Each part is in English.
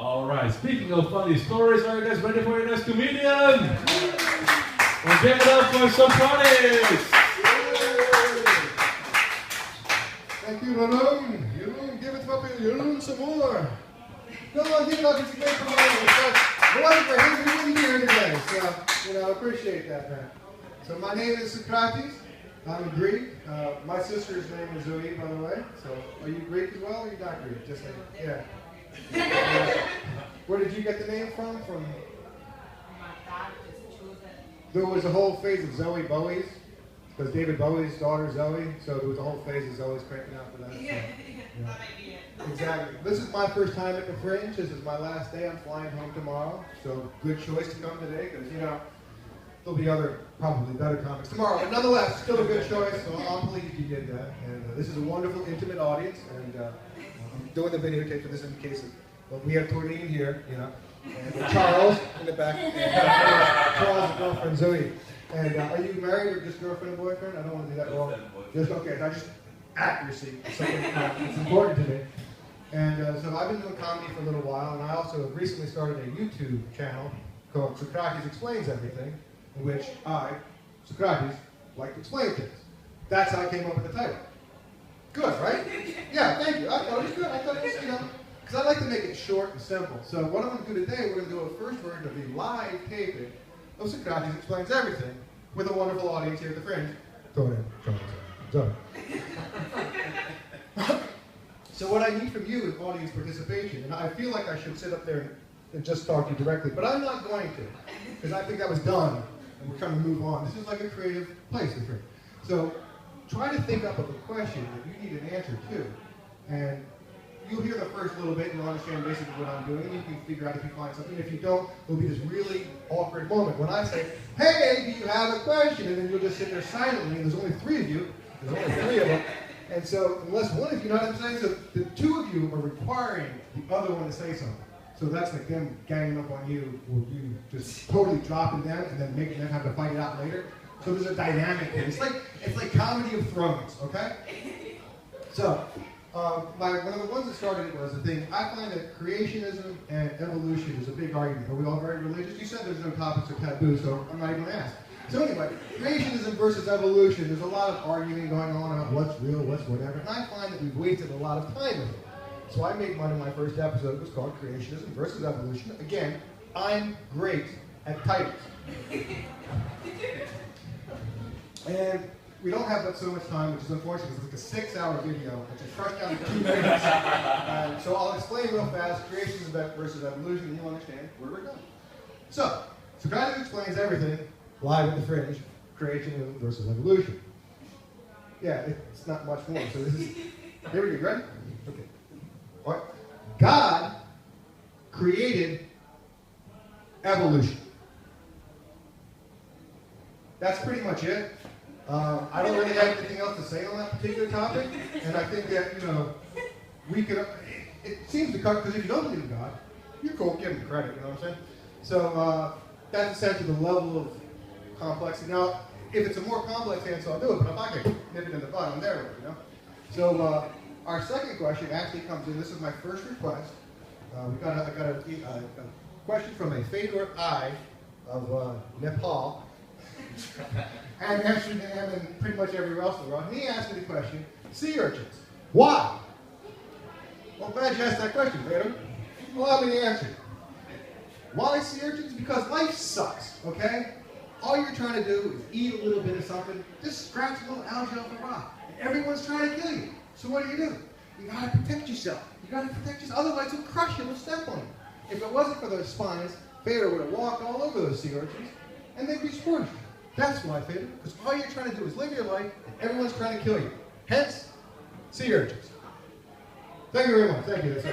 Alright, speaking of funny stories, are you guys ready for your next comedian? Well, give it up for Socrates! Thank you, Jeroen. Jeroen, give it up to Jeroen some more. No, give it up, it's a great promotion. It wasn't for him, we wouldn't be here today. So, I appreciate that, man. So my name is Socrates. I'm Greek. My sister's name is Zoe, by the way. So, are you Greek as well, or are you not Greek? Just like, yeah. Where did you get the name from? My dad just chose it. There was a whole phase of Zoe Bowies, because David Bowie's daughter Zoe, so there was a whole phase of Zoe's cranking out for that. So, Yeah. That might be it. Exactly. This is my first time at the Fringe. This is my last day. I'm flying home tomorrow, so good choice to come today, because, there'll be other, probably better comics tomorrow. But nonetheless, still a good choice, so I'm pleased you did that. And this is a wonderful, intimate audience, and I'm doing the videotape for this in case of, well, we have Tourine here, and Charles in the back, and Charles' girlfriend Zoe. And are you married or just girlfriend and boyfriend? I don't want to do that wrong. Just okay. I just accuracy. It's important to me. And so I've been doing comedy for a little while, and I also have recently started a YouTube channel called Socrates Explains Everything, in which I, Socrates, like to explain things. That's how I came up with the title. Good, right? Yeah, thank you. I thought it was good. I thought it was, because I like to make it short and simple. So what I'm going to do today, we're going to do a first version of the live taping of Socrates Explains Everything with a wonderful audience here at the Fringe. So what I need from you is audience participation, and I feel like I should sit up there and just talk to you directly, but I'm not going to, because I think that was done, and we're trying to move on. This is like a creative place, the Fringe. So try to think up of a question that you need an answer to, and you'll hear the first little bit and you'll understand basically what I'm doing, and you can figure out if you find something. If you don't, there'll be this really awkward moment when I say, hey, do you have a question? And then you'll just sit there silently, and there's only three of you. There's only three of them. And so, unless one of you, know what I'm saying? So the two of you are requiring the other one to say something. So that's like them ganging up on you, or you just totally dropping them and then making them have to fight it out later. So there's a dynamic here. It's like Comedy of Thrones, okay? So, one of the ones that started it was the thing, I find that creationism and evolution is a big argument. Are we all very religious? You said there's no topics or taboo, so I'm not even going to ask. So anyway, creationism versus evolution, there's a lot of arguing going on about what's real, what's whatever, and I find that we've wasted a lot of time with it. So I made one of my first episodes, it was called Creationism versus Evolution. Again, I'm great at titles. And we don't have but so much time, which is unfortunate, because it's like a 6-hour video, which is crushed down to 2 minutes. So I'll explain real fast, creationism versus evolution, and you'll understand where we're going. So, Socrates Explains Everything, live at the Fringe, creationism versus evolution. Yeah, it's not much more. So this is, here we go, ready? Okay. All right. God created evolution. That's pretty much it. I don't really have anything else to say on that particular topic, and I think that, we could, it seems to cut, because if you don't believe in God, you're cool, give him credit, you know what I'm saying? So that's essentially the level of complexity. Now, if it's a more complex answer, I'll do it, but if I can nip it in the bud, I'm there with it, So our second question actually comes in, this is my first request. I got a question from a Fedor I of Nepal, and Amsterdam and pretty much everywhere else in the world. And he asked me the question, sea urchins, why? Well, glad you asked that question, Fedor. Allow me to answer. Why sea urchins? Because life sucks, okay? All you're trying to do is eat a little bit of something, just scratch a little algae off the rock. And everyone's trying to kill you. So what do? You gotta protect yourself. You gotta protect yourself, otherwise you'll crush you, they'll step on you. If it wasn't for those spines, Fedor would have walked all over those sea urchins, and they'd be squished. That's why, Fedor, because all you're trying to do is live your life, and everyone's trying to kill you. Hence, sea urchins. Thank you very much. Thank you. It's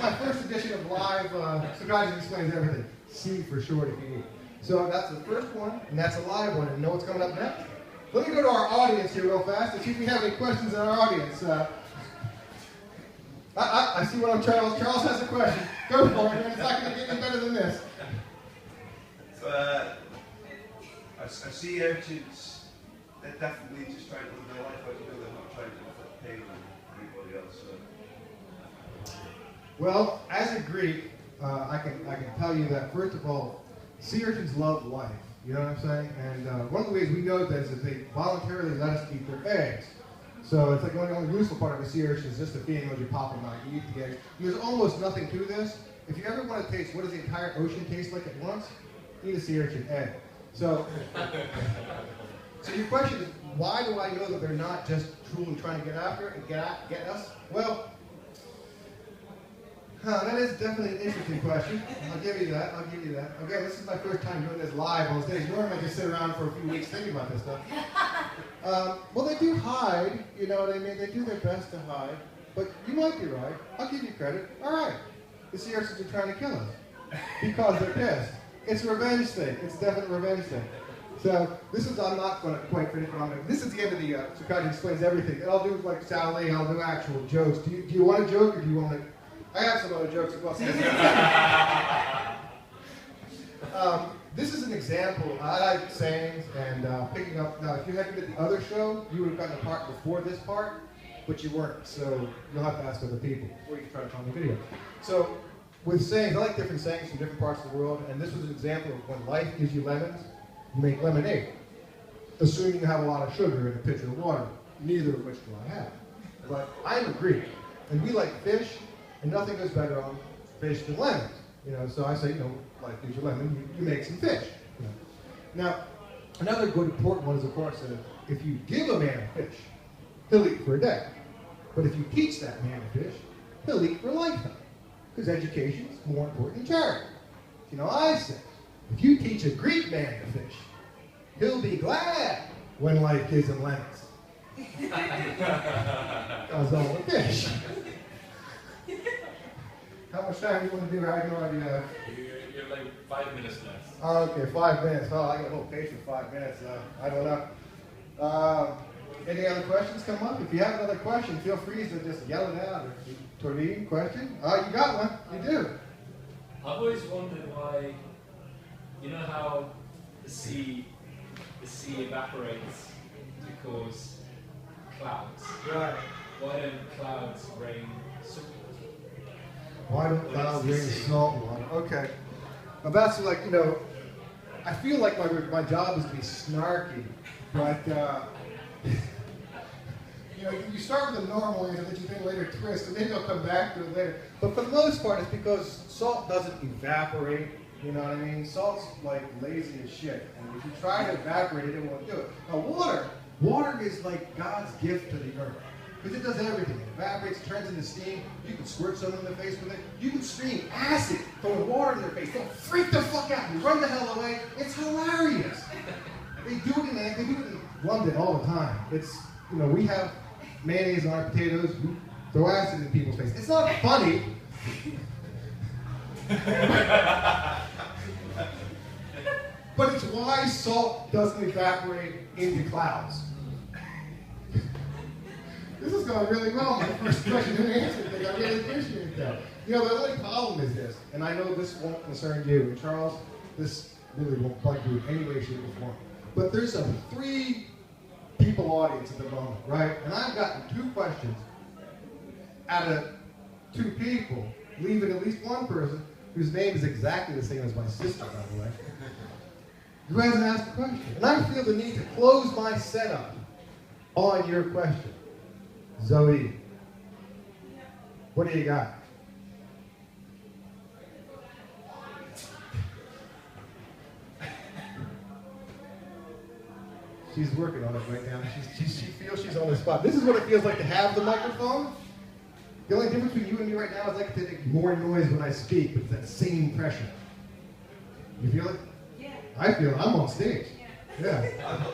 my first edition of live Socrates Explains Everything. C for short if you need. So that's the first one, and that's a live one. And you know what's coming up next? Let me go to our audience here real fast and see if we have any questions in our audience. I see one on Charles. Charles has a question. Go for it, man. It's not going to get any better than this. So, I see urchins, they're definitely just trying to live their life, but they're not trying to pay with anybody else. So. Well, as a Greek, I can tell you that, first of all, sea urchins love life. You know what I'm saying? And one of the ways we know this is they voluntarily let us keep their eggs. So it's like the only useful part of a sea urchin is just the feeding once you pop them out. You eat the eggs. There's almost nothing to this. If you ever want to taste what does the entire ocean taste like at once, eat a sea urchin egg. So your question is, why do I know that they're not just truly trying to get after it and get us? Well, that is definitely an interesting question. I'll give you that. Again, this is my first time doing this live on stage. Normally I just sit around for a few weeks thinking about this stuff. Well, they do hide, you know what I mean? They do their best to hide. But you might be right. I'll give you credit. All right. The sea urchins are trying to kill us because they're pissed. It's a revenge thing. It's definitely a revenge thing. So I'm not going to quite finish what I'm going to. This is the end of the Socrates Explains Everything. And I'll do like Sally, I'll do actual jokes. Do you want a joke or do you want to? I have some other jokes as well. This is an example. I like sayings and picking up. Now, if you had been at the other show, you would have gotten a part before this part, but you weren't. So you'll have to ask other people, or you can try to find the video. So with sayings, I like different sayings from different parts of the world, and this was an example of when life gives you lemons, you make lemonade, assuming you have a lot of sugar in a pitcher of water, neither of which do I have. But I'm a Greek, and we like fish, and nothing goes better on fish than lemons. You know, so I say, life gives you lemon, you make some fish. You know. Now, another good important one is, of course, if you give a man a fish, he'll eat for a day. But if you teach that man a fish, he'll eat for a lifetime. Because education is more important than charity. You know, I say, if you teach a Greek man to fish, he'll be glad when life gives him lemons. Because all the fish. How much time do you want to do? I have no idea. You're like 5 minutes left. Oh, okay, 5 minutes. Oh, I got a whole page for 5 minutes. I don't know. Any other questions come up? If you have another question, feel free to just yell it out. Torvine, question? Oh, you got one. You do. I've always wondered why, you know how the sea evaporates to cause clouds. Right. Why don't clouds rain salt? Why don't clouds rain salt water? Okay. Well, that's like, I feel like my job is to be snarky, but, you start with a normal answer that you then later twist, and then you'll come back to it later. But for the most part, it's because salt doesn't evaporate, you know what I mean? Salt's like lazy as shit, and if you try to evaporate it, it won't do it. Now water is like God's gift to the earth. Because it does everything. It evaporates, turns into steam. You can squirt someone in the face with it. You can stream acid from water in their face. They'll freak the fuck out and run the hell away. It's hilarious. They do it in London all the time. It's, we have mayonnaise on our potatoes. We throw acid in people's face. It's not funny. But it's why salt doesn't evaporate into clouds. This is going really well. My first question and answer thing. I really appreciate that. The only problem is this, and I know this won't concern you, and Charles, this really won't bug you in any way, shape, or form. But there's a 3 people audience at the moment, right? And I've gotten 2 questions out of 2 people, leaving at least one person whose name is exactly the same as my sister, by the way, who hasn't asked a question. And I feel the need to close my setup on your question. Zoe, what do you got? She's working on it right now. She feels she's on the spot. This is what it feels like to have the microphone. The only difference between you and me right now is I can make more noise when I speak, but it's that same pressure. You feel it? Yeah. I feel it. I'm on stage. Yeah. I've got a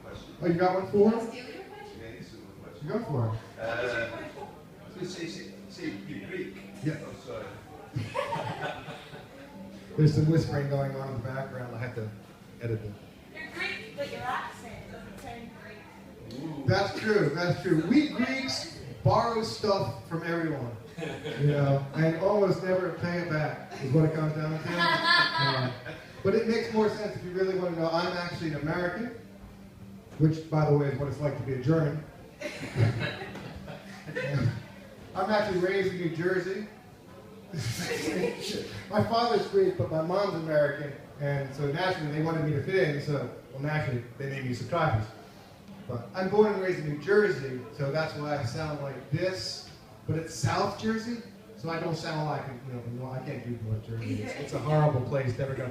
question. Oh, you got one for her? Steal your question? Yeah, this is a question. Go for it. See, you're Greek. Yeah. Oh, sorry. There's some whispering going on in the background. I have to edit it. You're Greek, but your accent doesn't sound Greek. Ooh. That's true. That's true. We Greeks borrow stuff from everyone, and almost never pay it back. Is what it comes down to. But it makes more sense if you really want to know. I'm actually an American, which, by the way, is what it's like to be a German. I'm actually raised in New Jersey, My father's Greek, but my mom's American, and so naturally they wanted me to fit in, so, well, naturally they named me Socrates. But I'm born and raised in New Jersey, so that's why I sound like this, but it's South Jersey, so I don't sound like, I can't do North Jersey. It's a horrible place to ever go.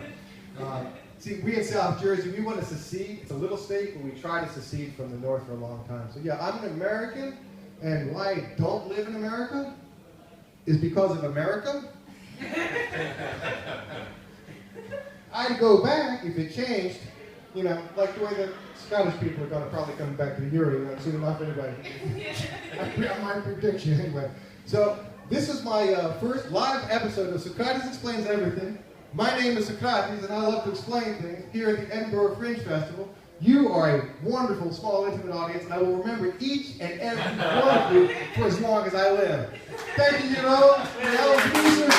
See, we in South Jersey, we want to secede. It's a little state, but we try to secede from the North for a long time. So yeah, I'm an American, and why I don't live in America is because of America. I'd go back if it changed, like the way the Scottish people are going to probably come back to the Euro soon enough anyway. My prediction anyway. So this is my first live episode of Socrates Explains Everything. My name is Socrates, and I love to explain things here at the Edinburgh Fringe Festival. You are a wonderful, small, intimate audience, and I will remember each and every one of you for as long as I live. Thank you, Jeroen, and our producer.